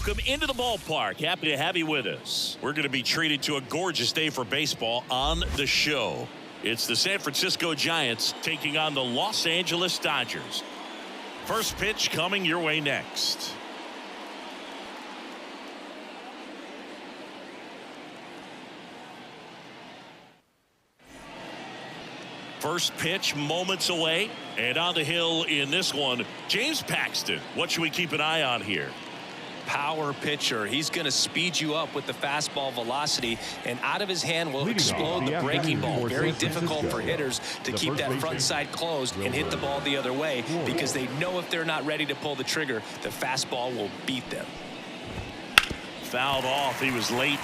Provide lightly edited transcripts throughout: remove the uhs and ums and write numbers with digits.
welcome into the ballpark. Happy to have you with us. We're going to be treated to a gorgeous day for baseball on the show. It's the San Francisco Giants taking on the Los Angeles Dodgers. First pitch coming your way next. First pitch moments away, and on the hill in this one, James Paxton. What should we keep an eye on here? Power pitcher. He's going to speed you up with the fastball velocity, and out of his hand will explode the breaking ball. Very difficult for hitters to keep that front side closed and hit the ball the other way, because they know if they're not ready to pull the trigger, the fastball will beat them. Fouled off. He was late.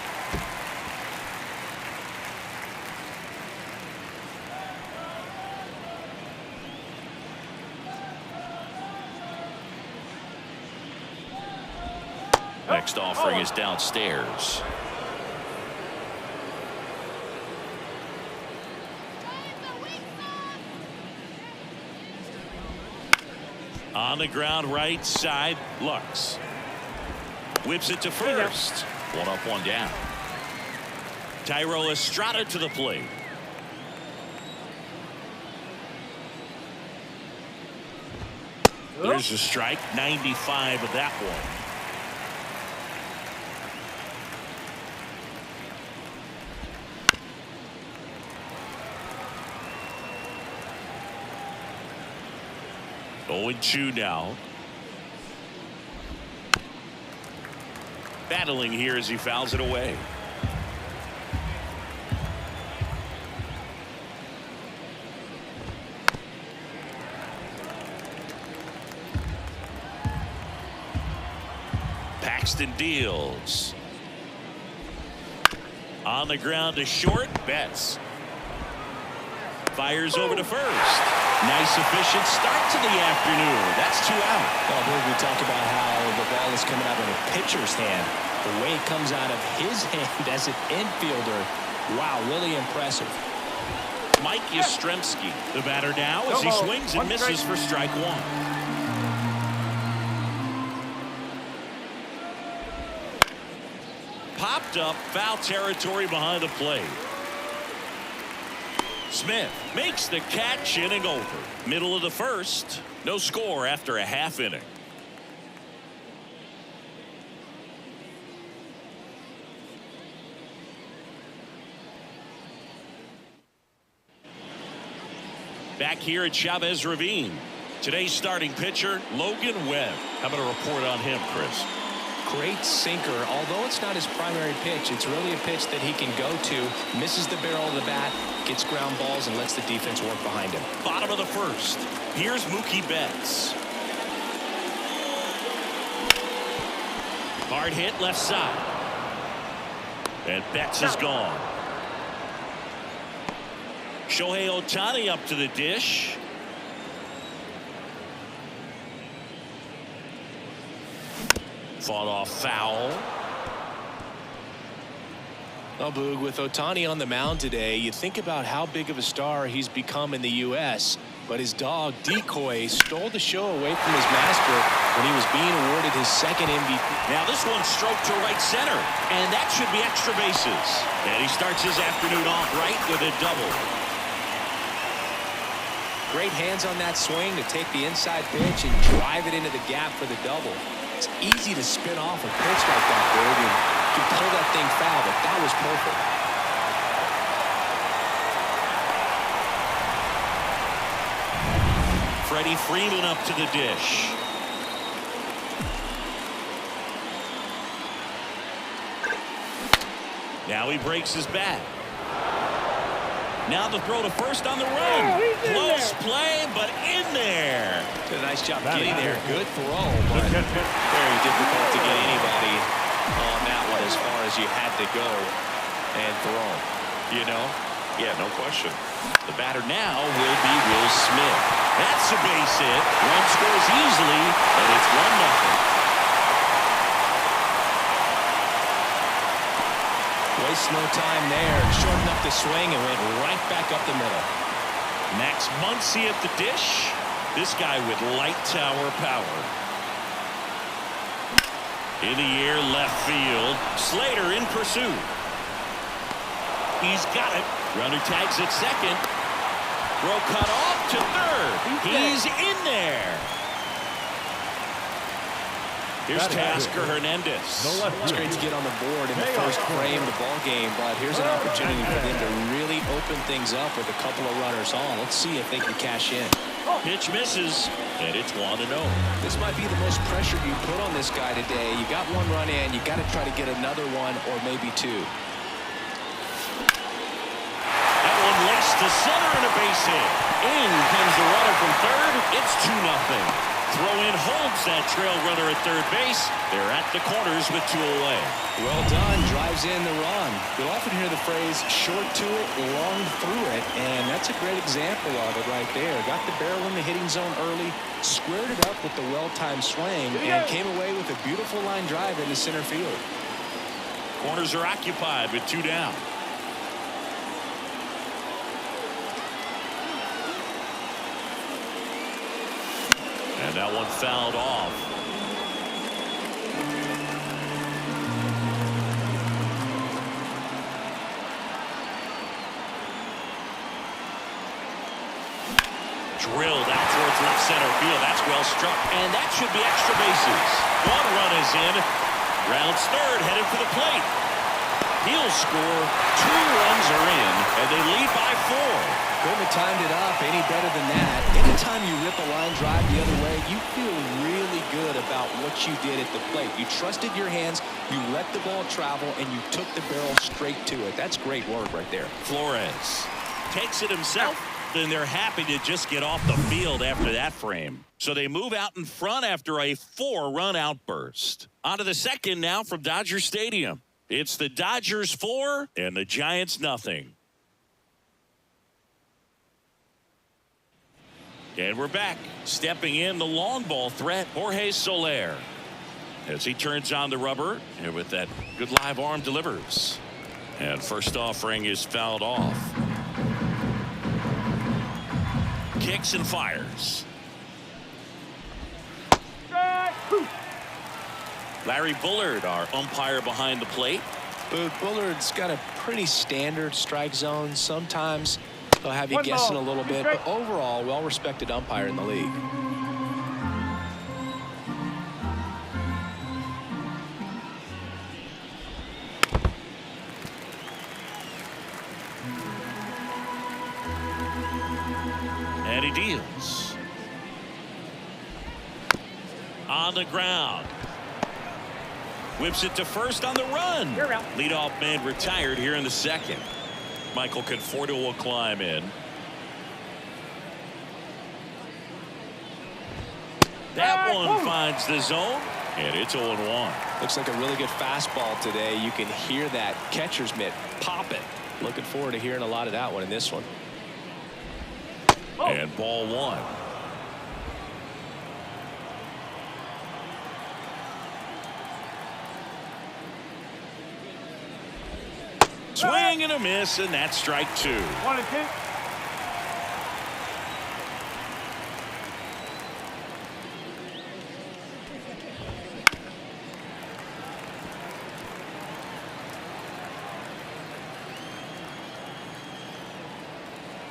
Next offering is downstairs. On the ground, right side, Lux. Whips it to first. One up, one down. Tyro Estrada to the plate. There's a strike, 95 of that one. Oh, 0-2 now. Battling here as he fouls it away. Paxton deals. On the ground to short. Betts. Fires over to first. Nice efficient start to the afternoon. That's 2 out. Well, we talk about how the ball is coming out of a pitcher's hand. The way it comes out of his hand as an infielder. Wow, really impressive. Mike Yastrzemski, the batter now as he swings and misses for strike one. Popped up, foul territory behind the plate. Smith makes the catch, inning over. Middle of the first. No score after a half inning. Back here at Chavez Ravine. Today's starting pitcher, Logan Webb. How about a report on him, Chris? Great sinker. Although it's not his primary pitch, it's really a pitch that he can go to. Misses the barrel of the bat, gets ground balls, and lets the defense work behind him. Bottom of the first. Here's Mookie Betts. Hard hit left side. And Betts is gone. Shohei Ohtani up to the dish. Fought off foul. Well, Boog, with Ohtani on the mound today, you think about how big of a star he's become in the U.S., but his dog, Decoy, stole the show away from his master when he was being awarded his second MVP. Now this one stroked to right center, and that should be extra bases. And he starts his afternoon off right with a double. Great hands on that swing to take the inside pitch and drive it into the gap for the double. It's easy to spin off a pitch like that, Boog, and you can pull that thing foul, but that was perfect. Freddie Freeman up to the dish. Now he breaks his bat. Now the throw to first on the run. Close play, but in there. Did a nice job getting there. Good throw, but very difficult to get anybody on that one as far as you had to go and throw. You know? Yeah, no question. The batter now will be Will Smith. That's a base hit. Run scores easily, and it's 1-0. Waste no time there. Shortened up the swing and went right back up the middle. Max Muncy at the dish. This guy with light tower power. In the air, left field. Slater in pursuit. He's got it. Runner tags at second. Throw cut off to third. He's in there. Here's Tasker Hernandez. It's great to get on the board in the first frame of the ball game, but here's an opportunity for them to really open things up with a couple of runners on. Let's see if they can cash in. Pitch misses, and it's 1-0. This might be the most pressure you put on this guy today. You got one run in, you got to try to get another one or maybe two. That one laced to center and a base hit. In comes the runner from third. It's 2-0. Throw in holds that trail runner at third base. They're at the corners with 2 away. Well done. Drives in the run. You'll often hear the phrase short to it, long through it, and that's a great example of it right there. Got the barrel in the hitting zone early, squared it up with the well-timed swing, and came away with a beautiful line drive into center field. Corners are occupied with 2 down. And that one fouled off. Drilled out towards left center field. That's well struck. And that should be extra bases. 1 run is in. Rounds third, headed for the plate. He'll score. 2 runs are in, and they lead by 4. Couldn't have timed it up any better than that. Anytime you rip a line drive the other way, you feel really good about what you did at the plate. You trusted your hands, you let the ball travel, and you took the barrel straight to it. That's great work right there. Flores takes it himself, and they're happy to just get off the field after that frame. So they move out in front after a 4-run outburst. On to the second now from Dodger Stadium. It's the Dodgers 4 and the Giants nothing. And we're back. Stepping in the long ball threat, Jorge Soler. As he turns on the rubber, and with that good live arm delivers. And first offering is fouled off. Kicks and fires. Larry Bullard, our umpire behind the plate. Bullard's got a pretty standard strike zone. Sometimes they'll have you guessing a little bit, but overall, well-respected umpire in the league. And he deals. On the ground. Whips it to first on the run. Leadoff man retired here in the second. Michael Conforto will climb in. That one finds the zone, and it's 0-1. Looks like a really good fastball today. You can hear that catcher's mitt pop it. Looking forward to hearing a lot of that one in this one. And ball 1. Swing and a miss, and that's strike 2. 1-2.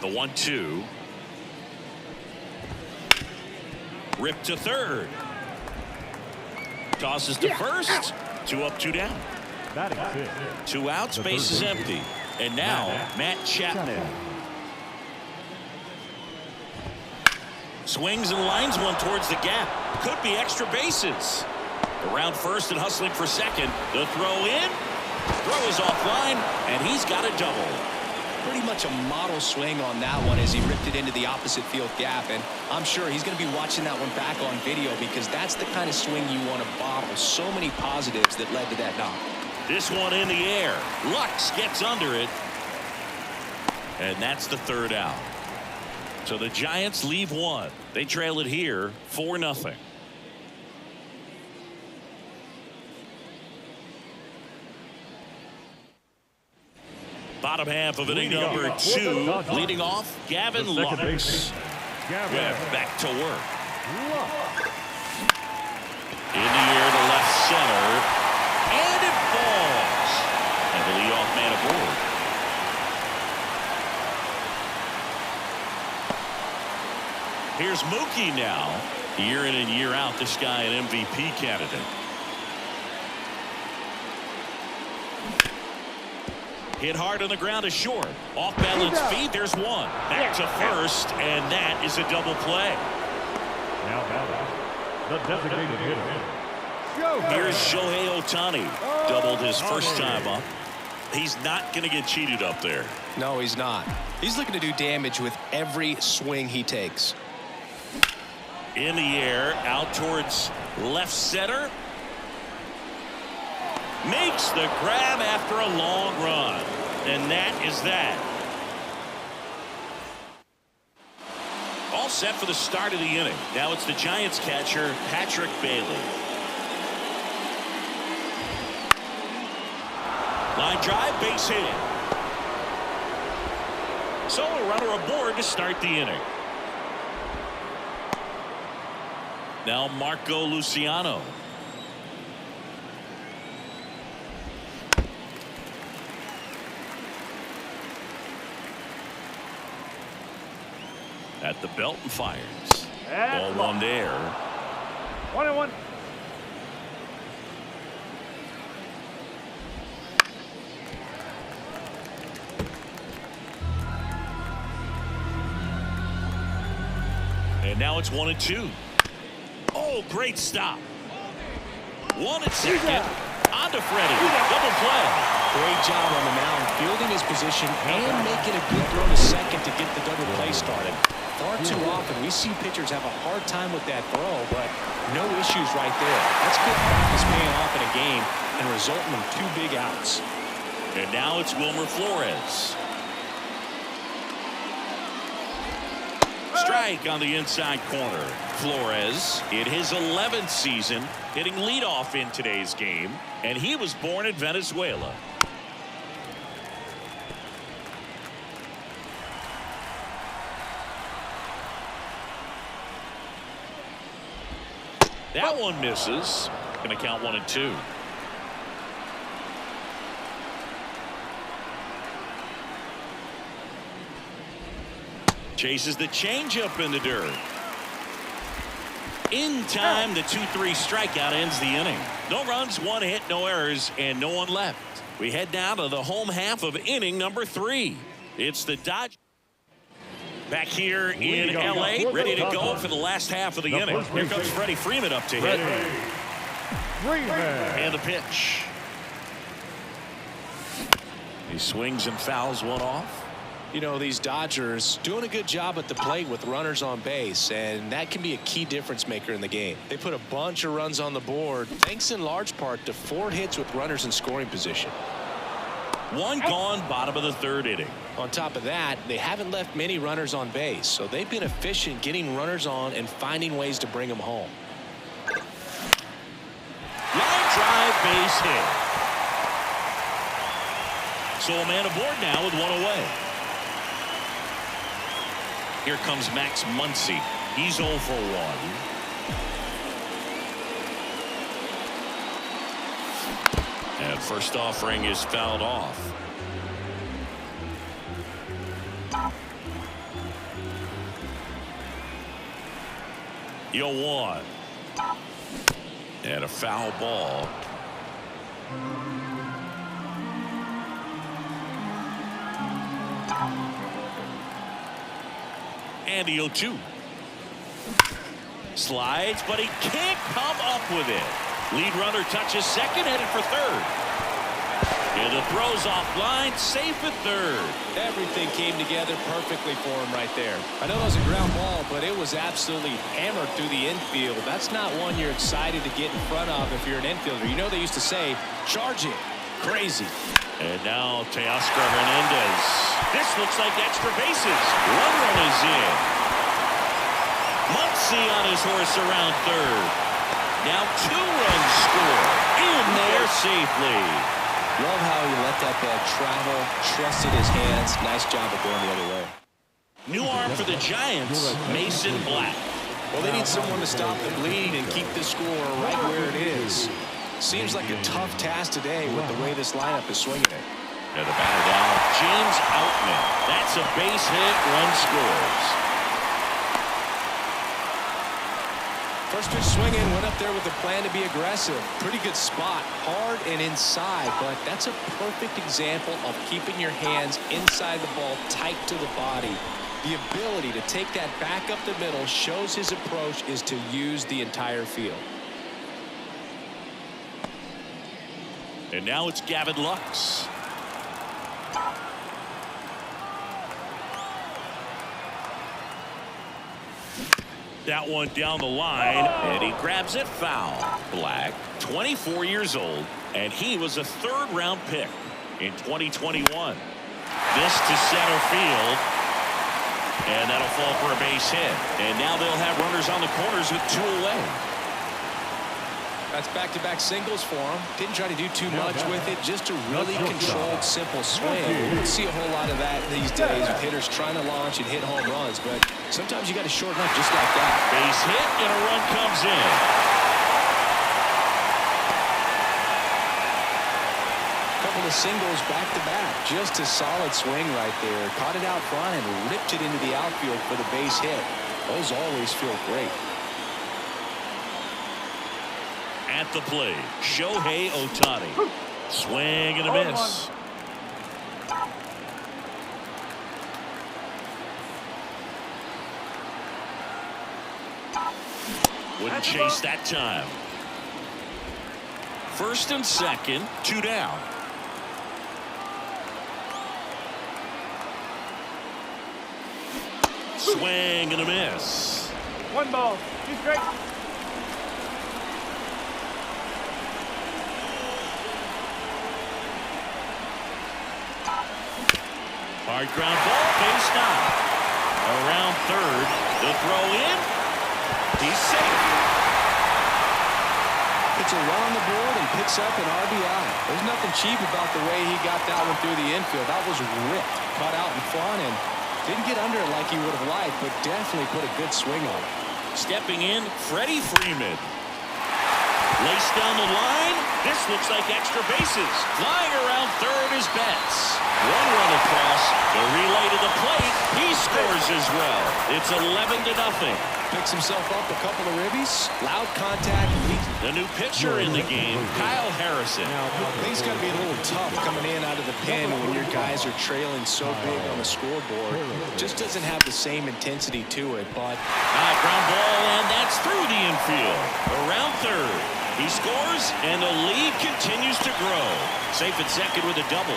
The 1-2. Rip to third. Tosses to first. 2 up, 2 down. 2 outs, base is empty. And now, Matt Chapman. Swings and lines one towards the gap. Could be extra bases. Around first and hustling for second. The throw in. Throw is offline, and he's got a double. Pretty much a model swing on that one as he ripped it into the opposite field gap, and I'm sure he's going to be watching that one back on video because that's the kind of swing you want to bottle. So many positives that led to that knock. This one in the air. Lux gets under it. And that's the 3rd out. So the Giants leave 1. They trail it here 4-0. Bottom half of inning number 2. Leading off, Gavin Lux. Back to work. In the air to left center. Here's Mookie now. Year in and year out, this guy an MVP candidate. Hit hard on the ground is short. Off balance feed, there's one. Back to first, and that is a double play. Now the designated hitter. Here's Shohei Ohtani. Doubled his first time up. He's not going to get cheated up there. No, he's not. He's looking to do damage with every swing he takes. In the air, out towards left center. Makes the grab after a long run. And that is that. All set for the start of the inning. Now it's the Giants catcher, Patrick Bailey. Line drive, base hit. So a runner aboard to start the inning. Now Marco Luciano. At the belt and fires. Ball one there. 1-1. And now it's 1-2. Oh, great stop. 1 at second. On to Freddie. Double play. Great job on the mound, fielding his position and making a good throw to second to get the double play started. Far too often we see pitchers have a hard time with that throw, but no issues right there. That's good practice paying off in a game and resulting in 2 big outs. And now it's Wilmer Flores. Strike on the inside corner. Flores in his 11th season hitting leadoff in today's game, and he was born in Venezuela. That one misses. Going to count 1-2. Chases the changeup in the dirt. In time, the 2-3 strikeout ends the inning. No runs, 1 hit, no errors, and no one left. We head now to the home half of inning number 3. It's the Dodgers. Back here in L.A., ready to go for the last half of the inning. Here comes Freddie Freeman up to hit. And the pitch. He swings and fouls one off. You know, these Dodgers doing a good job at the plate with runners on base, and that can be a key difference maker in the game. They put a bunch of runs on the board, thanks in large part to 4 hits with runners in scoring position. 1 gone, bottom of the 3rd inning. On top of that, they haven't left many runners on base, so they've been efficient getting runners on and finding ways to bring them home. Line drive, base hit. So a man aboard now with 1 away. Here comes Max Muncy. He's 0 for 1. And first offering is fouled off. Yo 1. And a foul ball. And the 0-2. Slides, but he can't come up with it. Lead runner touches second, headed for 3rd. And the throw's offline, safe at 3rd. Everything came together perfectly for him right there. I know that was a ground ball, but it was absolutely hammered through the infield. That's not one you're excited to get in front of if you're an infielder. You know they used to say, charge it. Crazy. And now Teoscar Hernandez. This looks like extra bases. 1 run is in. Muncy on his horse around 3rd. Now 2 runs score. In there safely. Love how he let that ball travel, trusted his hands. Nice job of going the other way. New arm for the Giants, Mason Black. Well, they need someone to stop the bleed and keep the score right where it is. Seems like a tough task today with the way this lineup is swinging it. And the batter down, James Outman. That's a base hit, run scores. First pitch swinging, went up there with a plan to be aggressive. Pretty good spot, hard and inside, but that's a perfect example of keeping your hands inside the ball, tight to the body. The ability to take that back up the middle shows his approach is to use the entire field. And now it's Gavin Lux. That one down the line, and he grabs it foul. Black, 24 years old, and he was a third-round pick in 2021. This to center field, and that'll fall for a base hit. And now they'll have runners on the corners with 2 away. That's back-to-back singles for him. Didn't try to do too much with it, just a really controlled, simple swing. We don't see a whole lot of that these days with hitters trying to launch and hit home runs, but sometimes you got to shorten up just like that. Base hit, and a run comes in. Couple of singles back-to-back. Just a solid swing right there. Caught it out front and ripped it into the outfield for the base hit. Those always feel great. At the plate, Shohei Ohtani. Swing and a miss. Wouldn't chase that time. First and second, 2 down. Swing and a miss. 1 ball, 2 strikes. Hard ground ball, base now. Around third, the throw in. He's safe. It's a run on the board and picks up an RBI. There's nothing cheap about the way he got that one through the infield. That was ripped, caught out in front, and didn't get under it like he would have liked, but definitely put a good swing on it. Stepping in, Freddie Freeman. Laced down the line. This looks like extra bases. Flying around third is Betts. 1 run across. The relay to the plate. He scores as well. It's 11-0. Picks himself up a couple of ribbies. Loud contact. The new pitcher in the game, Kyle Harrison. Now, things got to be a little tough coming in out of the pen when your guys are trailing so big on the scoreboard. Just doesn't have the same intensity to it, but... Ground ball, and that's through the infield. Around third. He scores, and the lead continues to grow. Safe at second with a double.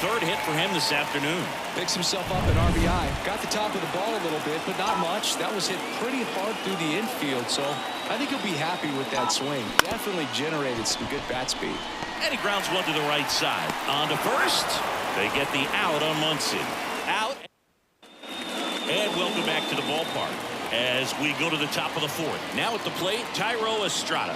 Third hit for him this afternoon. Picks himself up an RBI. Got the top of the ball a little bit, but not much. That was hit pretty hard through the infield, so I think he'll be happy with that swing. Definitely generated some good bat speed. And he grounds one to the right side. On to first. They get the out on Muncy. Out. And welcome back to the ballpark as we go to the top of the 4th. Now at the plate, Thairo Estrada.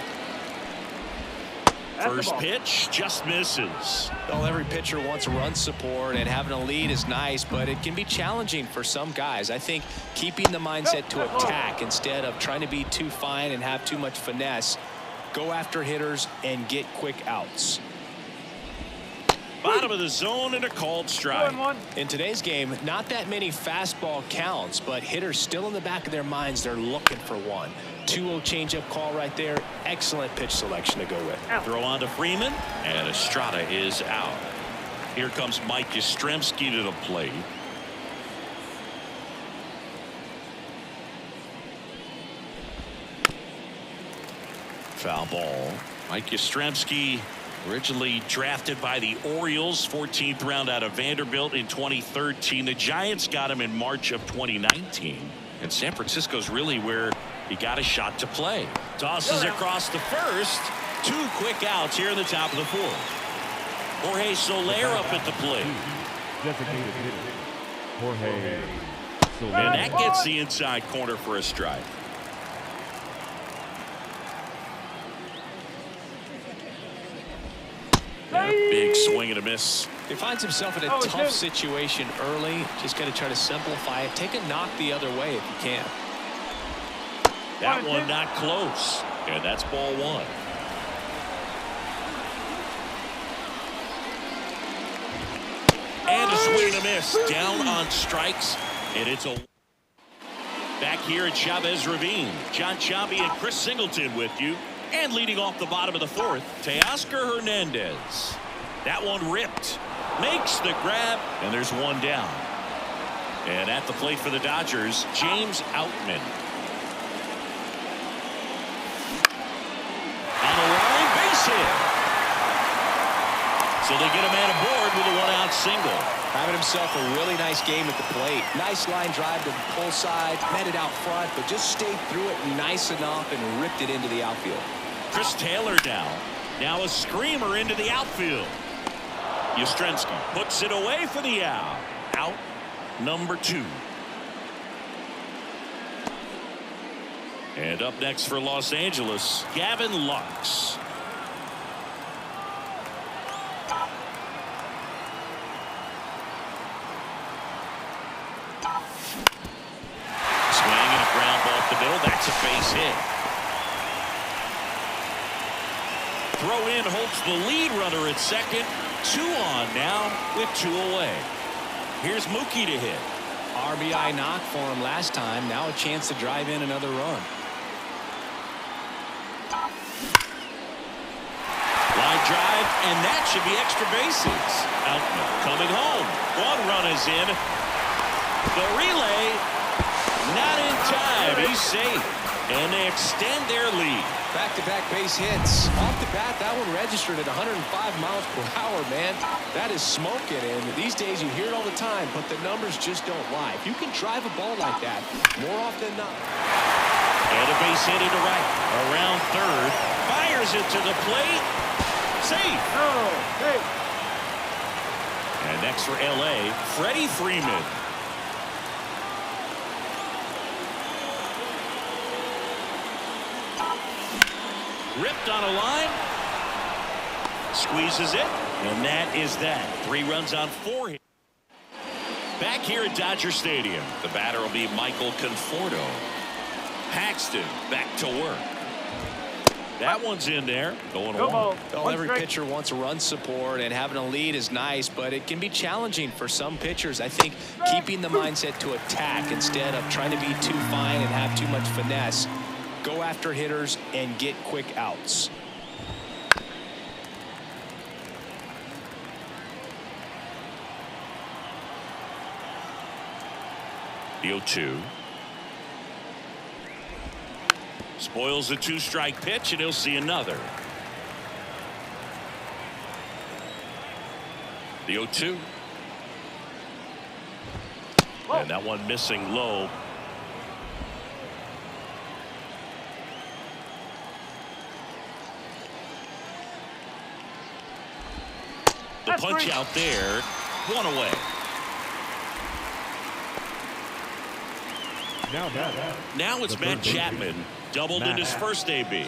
First pitch just misses. Well, every pitcher wants run support, and having a lead is nice, but it can be challenging for some guys. I think keeping the mindset to attack instead of trying to be too fine and have too much finesse, go after hitters and get quick outs. Bottom of the zone and a called strike. In today's game, not that many fastball counts, but hitters still in the back of their minds, they're looking for one. 2-0 changeup call right there. Excellent pitch selection to go with. Throw on to Freeman, and Estrada is out. Here comes Mike Yastrzemski to the plate. Foul ball. Mike Yastrzemski, originally drafted by the Orioles, 14th round out of Vanderbilt in 2013. The Giants got him in March of 2019. And San Francisco's really where he got a shot to play. Tosses across the first. 2 quick outs here in the top of the 4th. Jorge Soler up at the plate. Designated hitter, Jorge Soler. And that gets the inside corner for a strike. And a big swing and a miss. He finds himself in a tough situation early. Just got to try to simplify it. Take a knock the other way if you can. That one not close. And that's ball 1. And a swing and a miss. Down on strikes. And it's a... Back here at Chavez Ravine, John Chabi and Chris Singleton with you. And leading off the bottom of the fourth, Teoscar Hernandez. That one ripped. Makes the grab, and there's one down. And at the plate for the Dodgers, James Outman. On the line, base hit. So they get a man aboard with a one-out single. Having himself a really nice game at the plate. Nice line drive to the pull side, met it out front, but just stayed through it nice enough and ripped it into the outfield. Chris Taylor down. Now a screamer into the outfield. Yastrzemski puts it away for the out. Out number 2. And up next for Los Angeles, Gavin Lux. Swing and a ground ball up the middle. That's a base hit. Throw in holds the lead runner at second. 2 on now with 2 away. Here's Mookie to hit. RBI knock for him last time. Now a chance to drive in another run. Line drive, and that should be extra bases. Outman coming home. 1 run is in. The relay not in time. He's safe, and they extend their lead. Back-to-back base hits. Off the bat, that one registered at 105 miles per hour, man. That is smoking, and these days you hear it all the time, but the numbers just don't lie. If you can drive a ball like that, more often than not. And a base hit into right. Around third. Fires it to the plate. Safe. Oh, hey. And next for L.A., Freddie Freeman. Ripped on a line. Squeezes it. And that is that. 3 runs on 4 hits. Back here at Dodger Stadium, the batter will be Michael Conforto. Paxton back to work. That one's in there. Going along. Well, every pitcher wants run support, and having a lead is nice, but it can be challenging for some pitchers. I think keeping the mindset to attack instead of trying to be too fine and have too much finesse. Go after hitters and get quick outs. The 0-2. Spoils the 2-strike pitch, and he'll see another. The 0-2. And that one missing low. The punch out there. 1 away. Now it's Matt Chapman. Doubled in his first AB.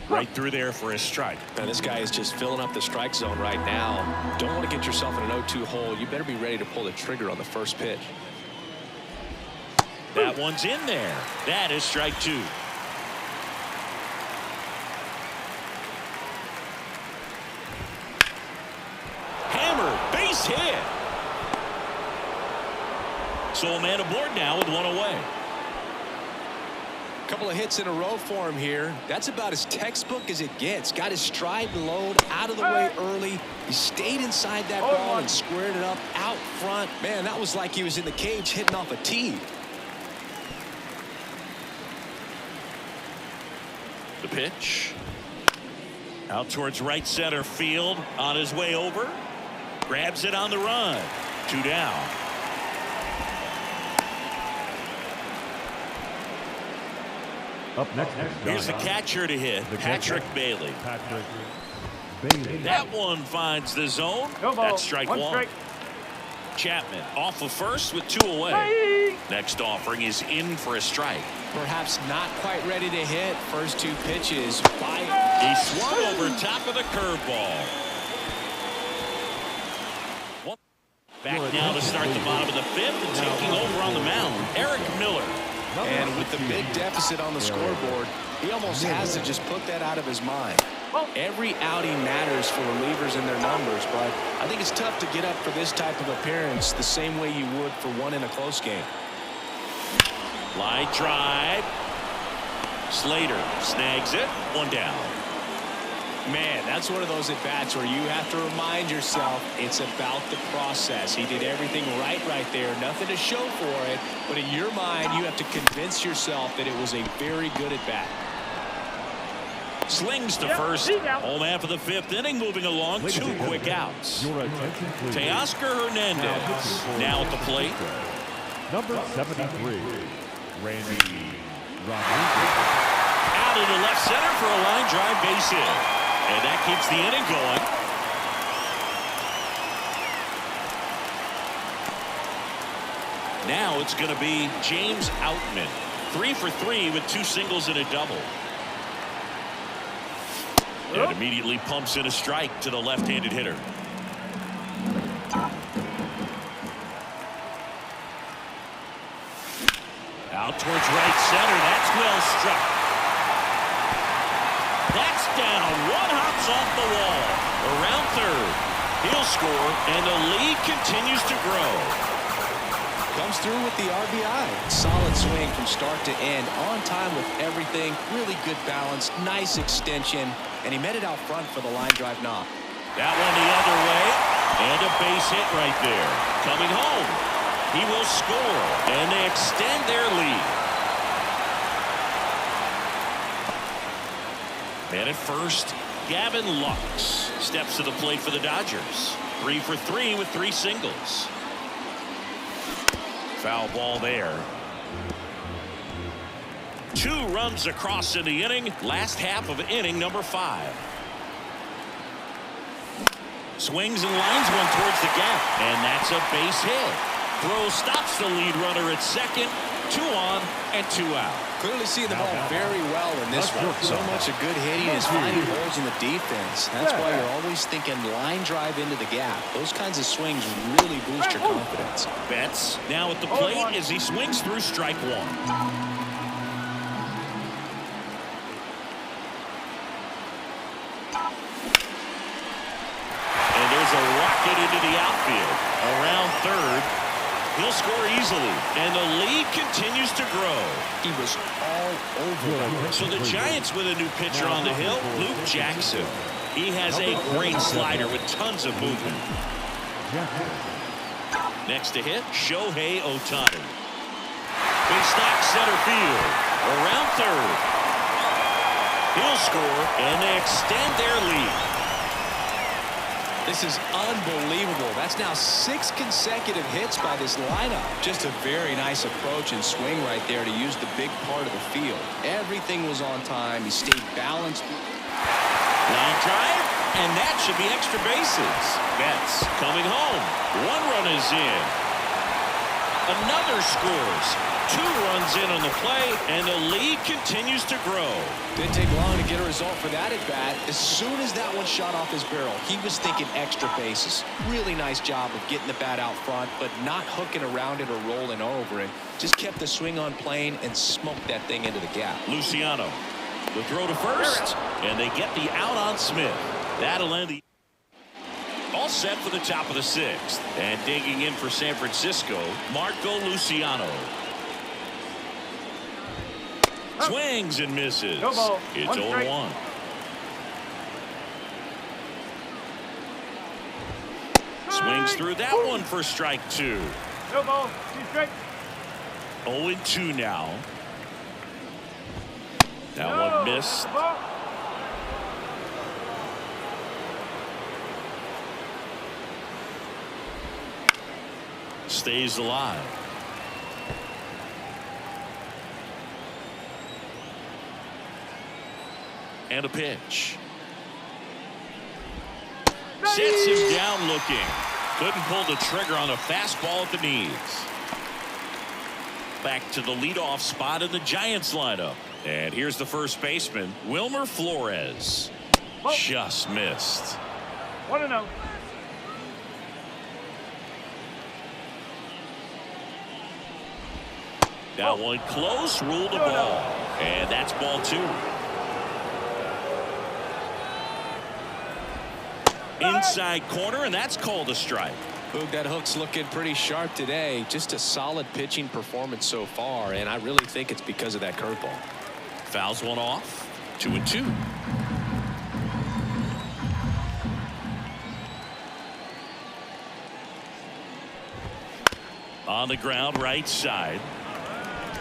Right through there for a strike. And this guy is just filling up the strike zone right now. Don't want to get yourself in an 0-2 hole. You better be ready to pull the trigger on the first pitch. That one's in there. That is strike 2. Hammer, base hit. So a man aboard now with 1 away. Couple of hits in a row for him here. That's about as textbook as it gets. Got his stride and load out of the way early. He stayed inside that ball and squared it up out front. Man, that was like he was in the cage hitting off a tee. The pitch. Out towards right center field. On his way over. Grabs it on the run. 2 down. Up next, here's the catcher to hit, Patrick Bailey. That one finds the zone. That's strike 1. Chapman off of first with 2 away. Next offering is in for a strike. Perhaps not quite ready to hit. First 2 pitches. He swung over top of the curveball. Back now to start the bottom of the 5th and taking over on the mound, Eric Miller. And with the big deficit on the scoreboard, he almost has to just put that out of his mind. Every outing matters for relievers and their numbers, but I think it's tough to get up for this type of appearance the same way you would for one in a close game. Line drive. Slater snags it. One down. Man, that's one of those at-bats where you have to remind yourself it's about the process. He did everything right there. Nothing to show for it, but in your mind, you have to convince yourself that it was a very good at-bat. Slings to first. Home half of the fifth inning, moving along. 2 quick outs. Teoscar Hernandez now at the plate. Number 73, Randy Rodriguez. Out into left center for a line drive base hit. And that keeps the inning going. Now it's going to be James Outman. 3 for 3 with 2 singles and a double. And immediately pumps in a strike to the left-handed hitter. Out towards right center. That's well struck. That's down. One hops off the wall. Around third. He'll score, and the lead continues to grow. Comes through with the RBI. Solid swing from start to end. On time with everything. Really good balance. Nice extension. And he met it out front for the line drive knock. That one the other way. And a base hit right there. Coming home. He will score. And they extend their lead. And at first, Gavin Lux steps to the plate for the Dodgers. 3 for 3 with 3 singles. Foul ball there. 2 runs across in the inning. Last half of inning number 5. Swings and lines one towards the gap. And that's a base hit. Throw stops the lead runner at second. 2 on and 2 out. Clearly seeing the ball very well in this one. So much of good hitting is finding holes in the defense. That's why you're always thinking line drive into the gap. Those kinds of swings really boost your confidence. Betts now at the plate as he swings through strike 1. And there's a rocket into the outfield. Around third. He'll score easily, and the lead continues to grow. He was all over them. So the Giants with a new pitcher on the hill, Luke Jackson. He has a great slider with tons of movement. Next to hit, Shohei Ohtani. Big stack center field. Around third. He'll score, and they extend their lead. This is unbelievable. That's now 6 consecutive hits by this lineup. Just a very nice approach and swing right there to use the big part of the field. Everything was on time. He stayed balanced. Line drive, and that should be extra bases. Betts coming home. 1 run is in. Another scores. 2 runs in on the play, and the lead continues to grow. Didn't take long to get a result for that at bat. As soon as that one shot off his barrel, he was thinking extra bases. Really nice job of getting the bat out front, but not hooking around it or rolling over it. Just kept the swing on plane and smoked that thing into the gap. Luciano, the throw to first, and they get the out on Smith. That'll end the... All set for the top of the 6th. And digging in for San Francisco, Marco Luciano. Swings and misses. It's 0-1. Swings through that one for strike 2. 0-2 now. That one missed. Stays alive. And a pitch. Sets him down looking. Couldn't pull the trigger on a fastball at the knees. Back to the leadoff spot in the Giants lineup. And here's the first baseman, Wilmer Flores. Just missed. 1-0. That one close, ruled a ball. And that's ball 2. Inside corner, and that's called a strike. Boog, that hook's looking pretty sharp today. Just a solid pitching performance so far, and I really think it's because of that curveball. Fouls one off. 2-2. On the ground, right side.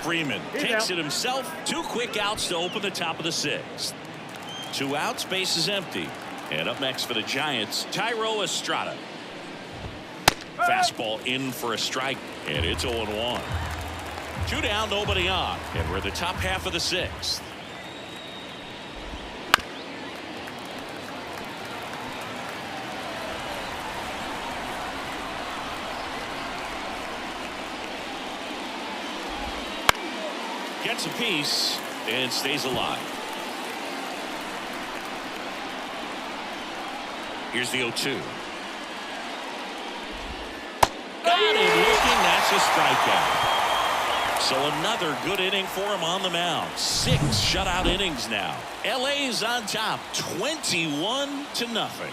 Freeman takes it himself. 2 quick outs to open the top of the 6th. 2 outs, base is empty. And up next for the Giants, Thairo Estrada. Fastball in for a strike, and it's 0-1. 2 down, nobody on, and we're at the top half of the 6th. Gets a piece and stays alive. Here's the 0-2. Got him looking. That's a strikeout. So another good inning for him on the mound. 6 shutout innings now. LA's on top, 21-0.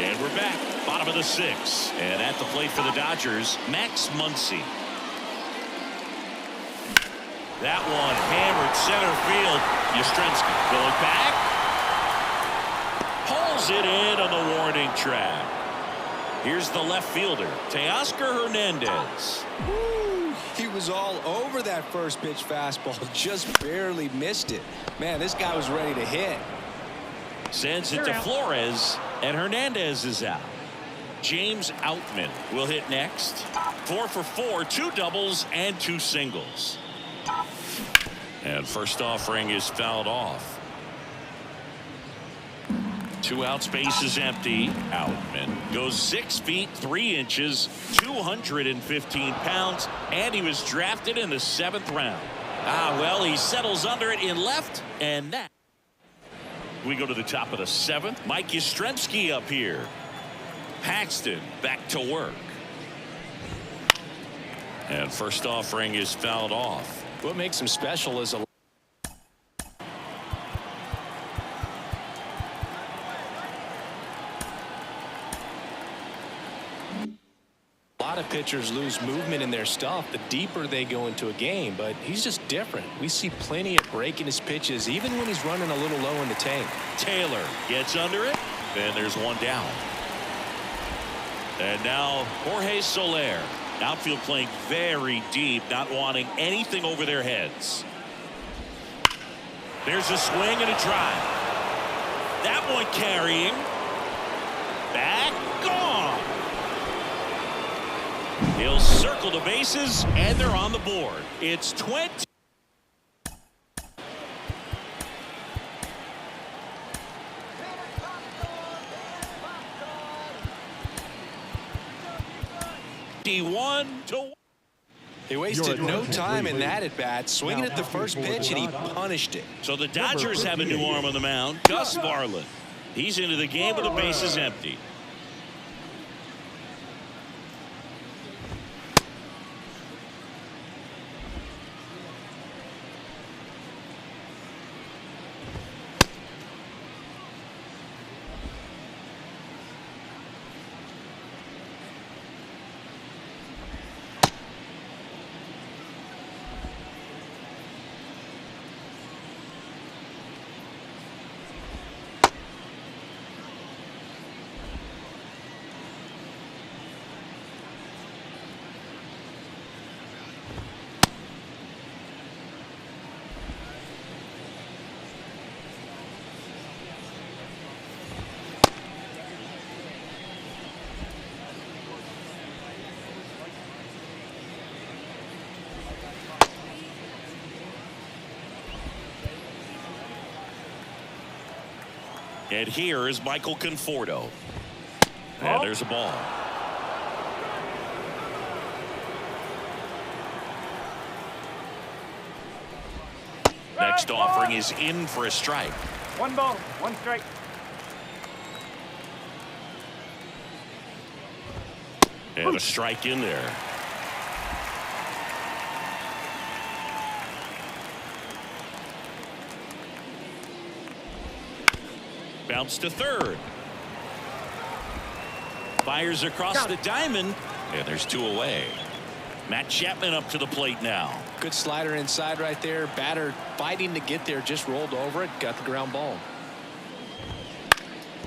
And we're back, bottom of the 6th. And at the plate for the Dodgers, Max Muncy. That one hammered center field. Yastrzemski going back. Pulls it in on the warning track. Here's the left fielder, Teoscar Hernandez. Woo, he was all over that first pitch fastball. Just barely missed it. Man, this guy was ready to hit. Sends it to Flores, and Hernandez is out. James Outman will hit next. 4 for 4, 2 doubles and 2 singles. And first offering is fouled off. 2 outs, base is empty. Outman goes 6 feet 3 inches, 215 pounds, and he was drafted in the 7th round. Well, he settles under it in left, and that. We go to the top of the 7th. Mike Yastrzemski up here. Paxton back to work. And first offering is fouled off. What makes him special is a lot of pitchers lose movement in their stuff the deeper they go into a game, but he's just different. We see plenty of breaking his pitches even when he's running a little low in the tank. Taylor gets under it, and there's 1 down. And now Jorge Soler. Outfield playing very deep, not wanting anything over their heads. There's a swing and a drive. That one carrying. Back, gone. He'll circle the bases, and they're on the board. It's 20. He wasted no time in that at bat, swinging at the first pitch, and he punished it. So the Dodgers have a new arm on the mound, Gus Varland. He's into the game with the bases empty. And here is Michael Conforto. And there's a ball. Next offering is in for a strike. 1 ball, 1 strike. And a strike in there. Bounce to third. Fires across the diamond. And there's 2 away. Matt Chapman up to the plate now. Good slider inside right there. Batter fighting to get there. Just rolled over it. Got the ground ball.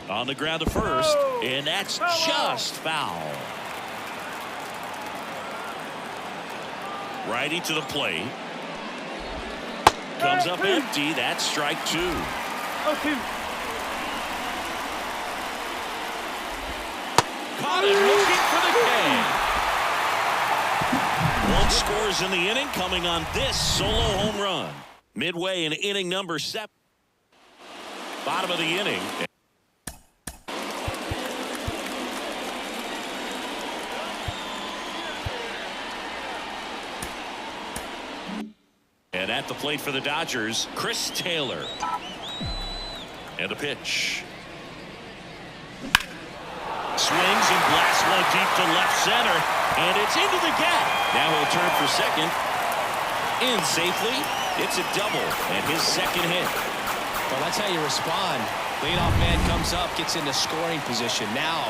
On the ground to first. And that's just foul. Righty to the plate. Comes up empty. That's strike 2. 0-2. Caught him looking for the K. 1 scores in the inning, coming on this solo home run. Midway in inning number 7. Bottom of the inning. And at the plate for the Dodgers, Chris Taylor. And a pitch. Swings and blasts one deep to left center. And it's into the gap. Now he'll turn for second. In safely. It's a double. And his second hit. Well, that's how you respond. Leadoff man comes up, gets into scoring position. Now,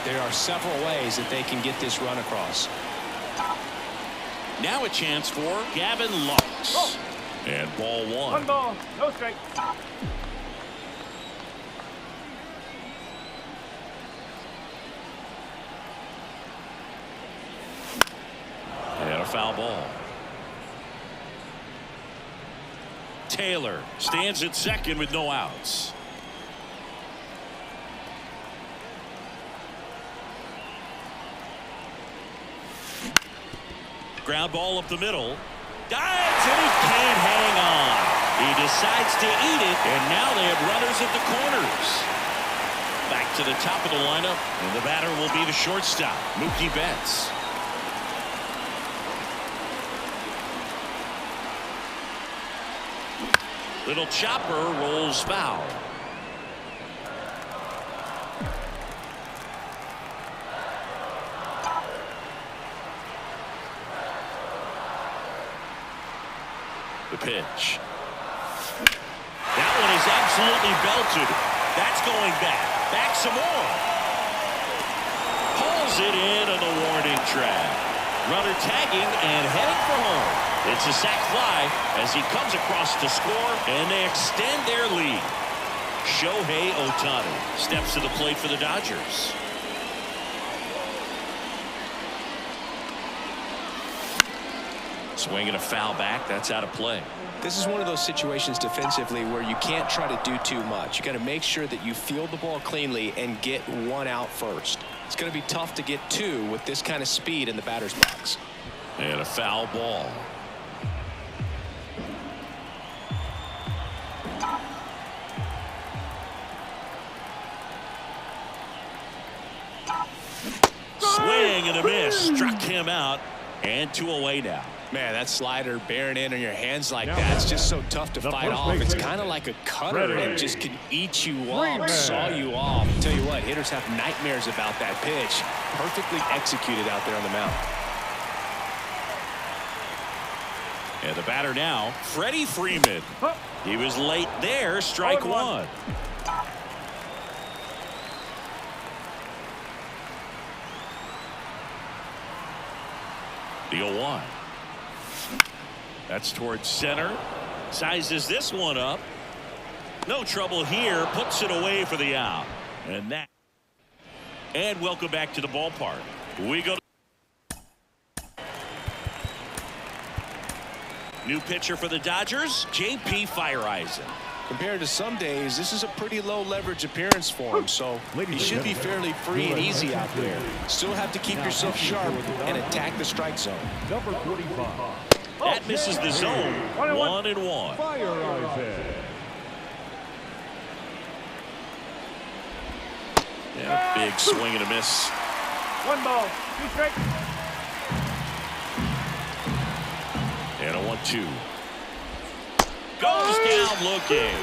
there are several ways that they can get this run across. Now a chance for Gavin Lux. And ball 1. 1 ball, no strike. And a foul ball. Taylor stands at second with no outs. Ground ball up the middle. Dives and he can't hang on. He decides to eat it, and now they have runners at the corners. Back to the top of the lineup, and the batter will be the shortstop, Mookie Betts. Little chopper rolls foul. The pitch. That one is absolutely belted. That's going back. Back some more. Pulls it in on the warning track. Runner tagging and heading for home. It's a sac fly as he comes across to score, and they extend their lead. Shohei Ohtani steps to the plate for the Dodgers. Swinging a foul back. That's out of play. This is one of those situations defensively where you can't try to do too much. You got to make sure that you field the ball cleanly and get 1 out first. It's going to be tough to get 2 with this kind of speed in the batter's box. And a foul ball. Swing and a miss. Struck him out. And 2 away now. Man, that slider bearing in on your hands like that, it's just so tough to fight off. It's kind of like a cutter and just can eat you off, saw you off. Tell you what, hitters have nightmares about that pitch. Perfectly executed out there on the mound. And the batter now, Freddie Freeman. He was late there, strike 1. The 0-1. That's towards center. Sizes this one up. No trouble here. Puts it away for the out. And welcome back to the ballpark. We go. New pitcher for the Dodgers, J.P. Fireisen. Compared to some days, this is a pretty low leverage appearance for him, so he should be fairly free and easy out there. Still have to keep yourself sharp and attack the strike zone. Number 45. That misses the zone. 1-1. Yeah, big swing and a miss. 1 ball, 2 strikes. And a 1-2. Goes down looking.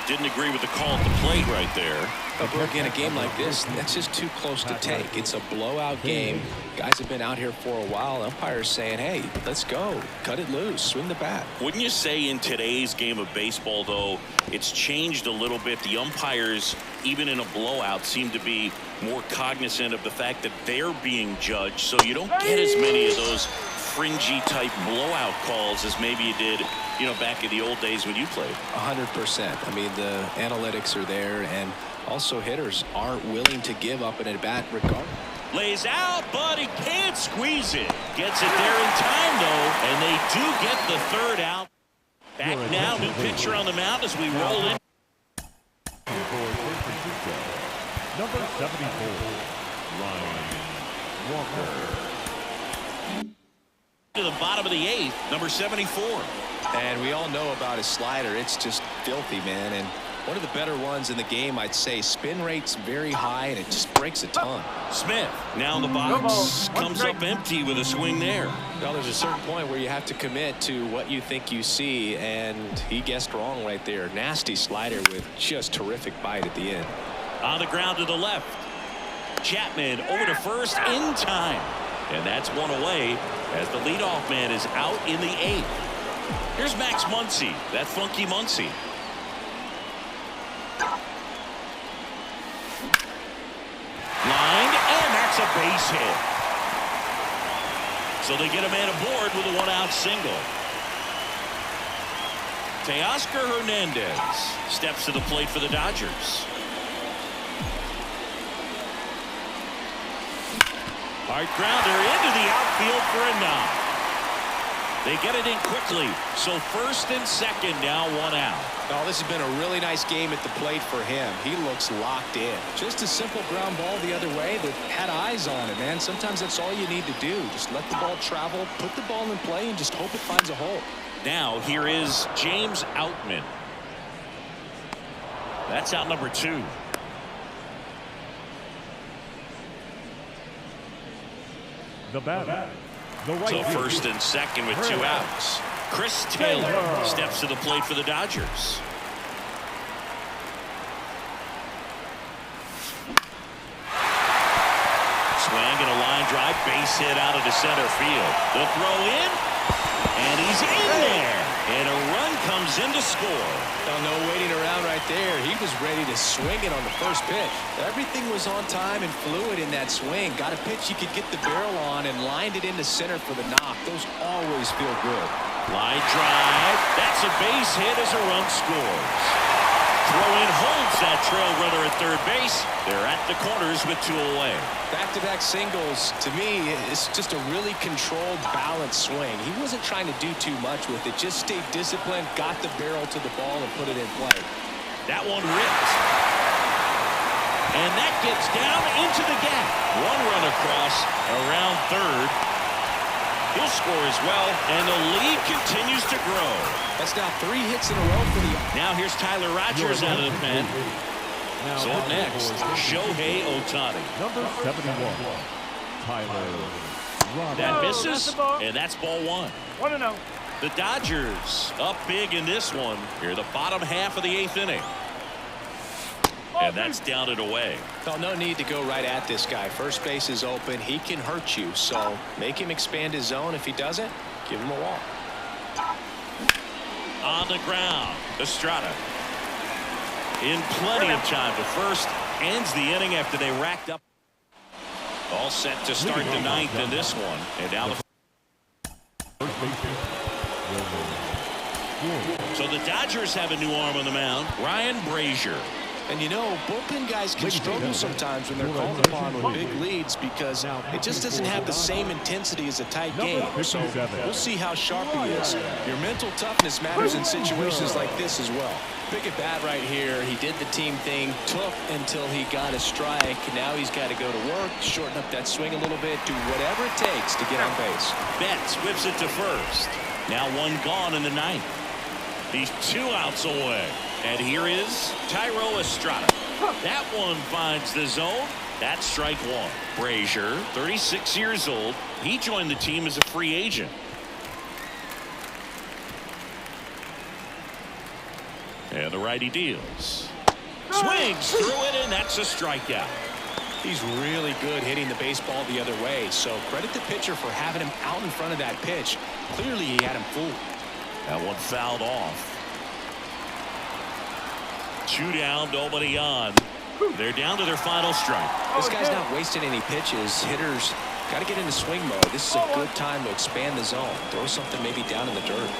Didn't agree with the call at the plate right there. But again, a game like this, that's just too close to take. It's a blowout game. Guys have been out here for a while. Umpires saying, hey, let's go. Cut it loose. Swing the bat. Wouldn't you say in today's game of baseball, though, it's changed a little bit? The umpires, even in a blowout, seem to be more cognizant of the fact that they're being judged, so you don't get as many of those fringy type blowout calls as maybe you did, you know, back in the old days when you played. 100%. I mean, the analytics are there, and also hitters aren't willing to give up an at-bat regardless. Lays out, but he can't squeeze it. Gets it there in time, though, and they do get the third out. Back now, new pitcher on the mound as we roll in. Number 74, Ryan Walker. To the bottom of the eighth, number 74. And we all know about his slider. It's just filthy, man. And one of the better ones in the game, I'd say. Spin rate's very high, and it just breaks a ton. Smith now in the box. Comes up empty with a swing there. Well, there's a certain point where you have to commit to what you think you see, and he guessed wrong right there. Nasty slider with just terrific bite at the end. On the ground to the left. Chapman over to first in time. And that's one away as the leadoff man is out in the eighth. Here's Max Muncy, that funky Muncy. Lined, and that's a base hit. So they get a man aboard with a one-out single. Teoscar Hernandez steps to the plate for the Dodgers. Hard grounder into the outfield for a knock. They get it in quickly. So first and second now, one out. Oh, this has been a really nice game at the plate for him. He looks locked in. Just a simple ground ball the other way that had eyes on it, man. Sometimes that's all you need to do. Just let the ball travel, put the ball in play, and just hope it finds a hole. Now here is James Outman. That's out number 2. The batter, the right So first and second with 2 outs. Chris Taylor steps to the plate for the Dodgers. Swing and a line drive, base hit out into center field. The throw in, and he's in there. And a run comes in to score. Oh, no waiting around right there. He was ready to swing it on the first pitch. Everything was on time and fluid in that swing. Got a pitch you could get the barrel on and lined it into center for the knock. Those always feel good. Line drive. That's a base hit as a run scores. Throw in holds that trail runner at third base. They're at the corners with 2 away. Back-to-back singles, to me, it's just a really controlled, balanced swing. He wasn't trying to do too much with it. Just stayed disciplined, got the barrel to the ball, and put it in play. That one ripped. And that gets down into the gap. 1 run across around third. He'll score as well, and the lead continues to grow. That's now 3 hits in a row for the... Now here's Tyler Rogers out of the pen. So up next, Shohei Ohtani. Number 71, Tyler Rogers. That misses, and that's ball 1. 1-0. The Dodgers up big in this one. Here, the bottom half of the 8th inning. And that's down and away. Well, no need to go right at this guy. First base is open. He can hurt you. So make him expand his zone. If he doesn't, give him a walk. On the ground, Estrada. In plenty of time to first. Ends the inning after they racked up. All set to start the 9th in this one. And now the First baseman, Wilmer. So the Dodgers have a new arm on the mound, Ryan Brazier. And you know, bullpen guys can struggle sometimes when they're called upon with big leads because it just doesn't have the same intensity as a tight game. So we'll see how sharp he is. Your mental toughness matters in situations like this as well. Big at bat right here. He did the team thing, took until he got a strike. Now he's got to go to work, shorten up that swing a little bit, do whatever it takes to get on base. Betts whips it to first. Now 1 gone in the 9th. He's 2 outs away. And here is Thairo Estrada. That one finds the zone. That's strike 1. Brazier, 36 years old. He joined the team as a free agent. And the righty deals. Swings through it, and that's a strikeout. He's really good hitting the baseball the other way, so credit the pitcher for having him out in front of that pitch. Clearly, he had him fooled. That one fouled off. 2 down, nobody on. They're down to their final strike. This guy's not wasting any pitches. Hitters got to get into swing mode. This is a good time to expand the zone. Throw something maybe down in the dirt.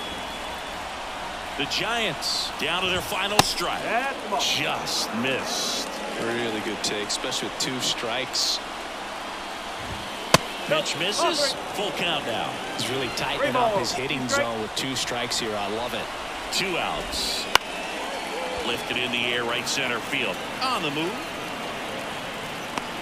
The Giants down to their final strike. Just missed. Really good take, especially with 2 strikes. Pitch misses. Full count now. He's really tightening up his hitting zone with 2 strikes here. I love it. 2 outs. Lifted in the air, right center field. On the move.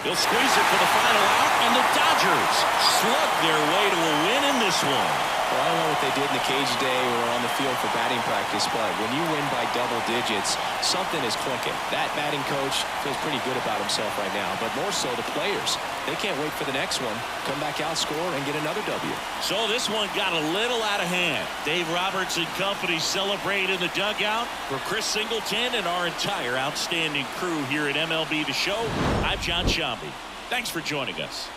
He'll squeeze it for the final out, and the Dodgers slug their way to a win in this one. Well, I don't know what they did in the cage today or on the field for batting practice, but when you win by double digits, something is clicking. That batting coach feels pretty good about himself right now, but more so the players. They can't wait for the next one. Come back out, score, and get another W. So this one got a little out of hand. Dave Roberts and company celebrate in the dugout. For Chris Singleton and our entire outstanding crew here at MLB The Show, I'm John Shambi. Thanks for joining us.